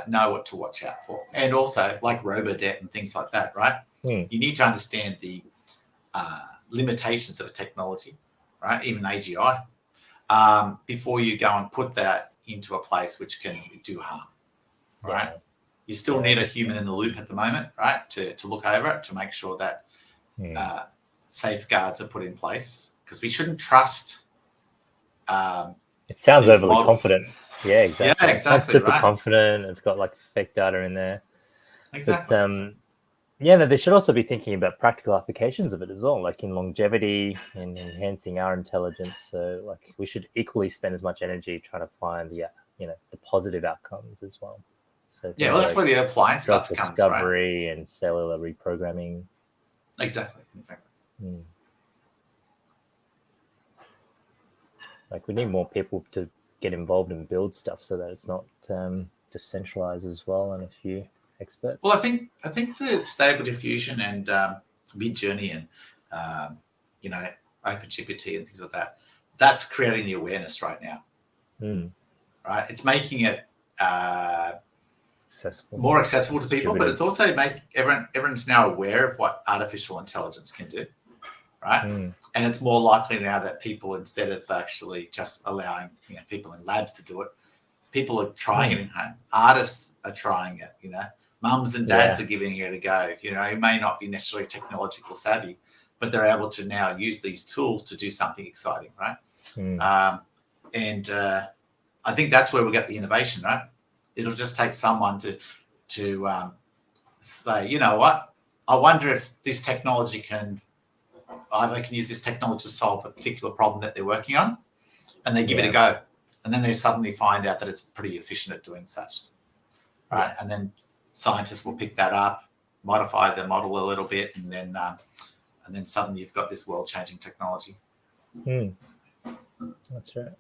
Speaker 2: know what to watch out for. And also, like robo-debt and things like that, right? You need to understand the limitations of a technology, right? Even AGI, before you go and put that into a place which can do harm, right? You still need a human in the loop at the moment, right? To look over it, to make sure that safeguards are put in place, because we shouldn't trust.
Speaker 1: It sounds overly confident. Yeah, exactly.
Speaker 2: Yeah, exactly.
Speaker 1: It's super
Speaker 2: right.
Speaker 1: confident. It's got like fake data in there.
Speaker 2: Exactly.
Speaker 1: But, yeah, they should also be thinking about practical applications of it as well, like in longevity and enhancing our intelligence. So, like, we should equally spend as much energy trying to find the, you know, the positive outcomes as well. So
Speaker 2: yeah, well, that's where the appliance stuff comes,
Speaker 1: discovery and cellular reprogramming.
Speaker 2: Exactly.
Speaker 1: Like, we need more people to get involved and build stuff so that it's not just centralized as well on a few experts.
Speaker 2: Well, I think the Stable Diffusion and Midjourney and you know, OpenGPT and things like that, that's creating the awareness right now. Right, it's making it more accessible to people, but it's also everyone's now aware of what artificial intelligence can do. Right, and it's more likely now that people, instead of actually just allowing, you know, people in labs to do it, people are trying it in home. Artists are trying it. You know, mums and dads are giving it a go. You know, who may not be necessarily technological savvy, but they're able to now use these tools to do something exciting, right? And I think that's where we get the innovation, right? It'll just take someone to say, you know what, I wonder if this technology can, they can use this technology to solve a particular problem that they're working on, and they give it a go, and then they suddenly find out that it's pretty efficient at doing such, right?
Speaker 1: Yeah.
Speaker 2: And then scientists will pick that up, modify the model a little bit, and then suddenly you've got this world-changing technology.
Speaker 1: That's right.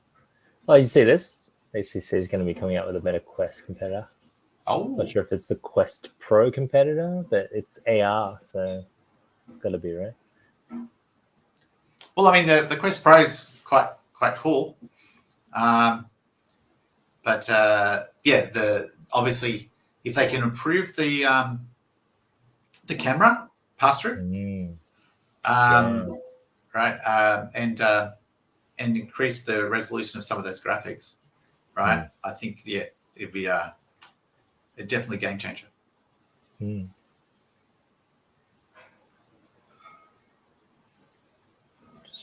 Speaker 1: Oh, you see this? HTC is going to be coming out with a better Quest competitor.
Speaker 2: Oh,
Speaker 1: Not sure if it's the Quest Pro competitor, but it's AR, so it's got to be, right?
Speaker 2: well, I mean, the Quest Pro is quite cool, but obviously if they can improve the camera pass through, right, and increase the resolution of some of those graphics, right? I think it'd be a definitely game changer.
Speaker 1: It's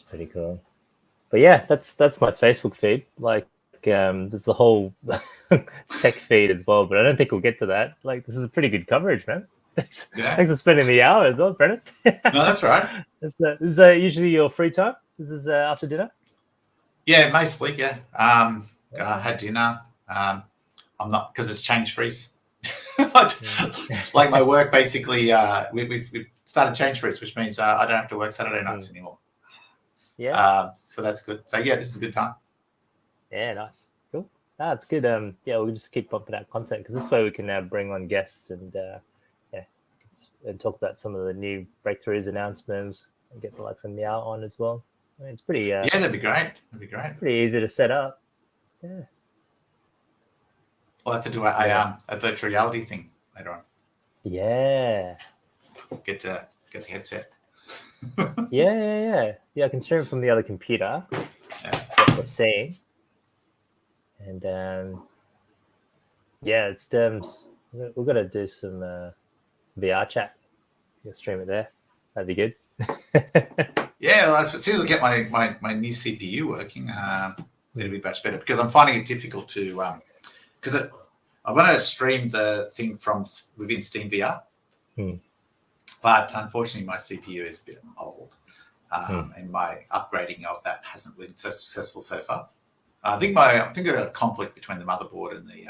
Speaker 1: pretty cool. But yeah, that's my Facebook feed. Like, there's the whole tech feed as well, but I don't think we'll get to that. Like, this is a pretty good coverage, man. Thanks for spending the hour as well, Brennan.
Speaker 2: No, that's right.
Speaker 1: Is that usually your free time? This is after dinner?
Speaker 2: Yeah, mostly, yeah. I had dinner. I'm not, because it's change freeze. Like my work, basically, we've started change freeze, which means I don't have to work Saturday nights anymore.
Speaker 1: Yeah.
Speaker 2: So that's good. So yeah, this is a good time.
Speaker 1: Yeah, nice. Cool. It's good. Yeah, we'll just keep bumping out content, because this way we can now bring on guests and and talk about some of the new breakthroughs, announcements, and get the likes of Meow on as well. I mean, it's pretty.
Speaker 2: Yeah, that'd be great. That'd be great.
Speaker 1: Pretty easy to set up. Yeah.
Speaker 2: We'll have to do a virtual reality thing later on.
Speaker 1: Yeah.
Speaker 2: Get the headset.
Speaker 1: Yeah. I can stream from the other computer. What we're seeing. And it's we've got to do some VR chat. You'll stream it there. That'd be good.
Speaker 2: Yeah, as soon as I get my new CPU working, it'll be much better, because I'm finding it difficult to because I want to stream the thing from within Steam VR, but unfortunately my CPU is a bit old, and my upgrading of that hasn't been so successful so far. I think I got a conflict between the motherboard and the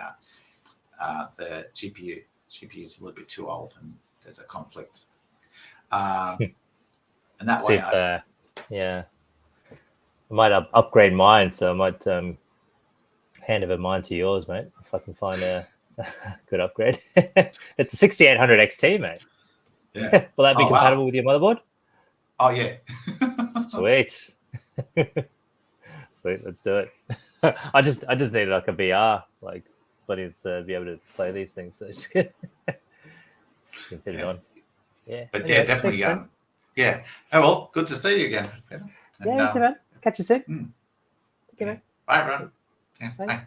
Speaker 2: GPU. GPU is a little bit too old, and there's a conflict. And that way,
Speaker 1: I might upgrade mine, so I might hand over mine to yours, mate, if I can find a good upgrade. It's a 6800 XT, mate.
Speaker 2: Yeah.
Speaker 1: Will that be compatible with your motherboard?
Speaker 2: Oh yeah.
Speaker 1: Sweet. Sweet, let's do it. I just need like a VR, like plenty to be able to play these things. So just can fit it on. Yeah.
Speaker 2: But anyway, definitely. Yeah. Oh well, good to see you again.
Speaker 1: And, man. Catch you soon.
Speaker 2: Okay, man. Bye, everyone. Yeah. Bye.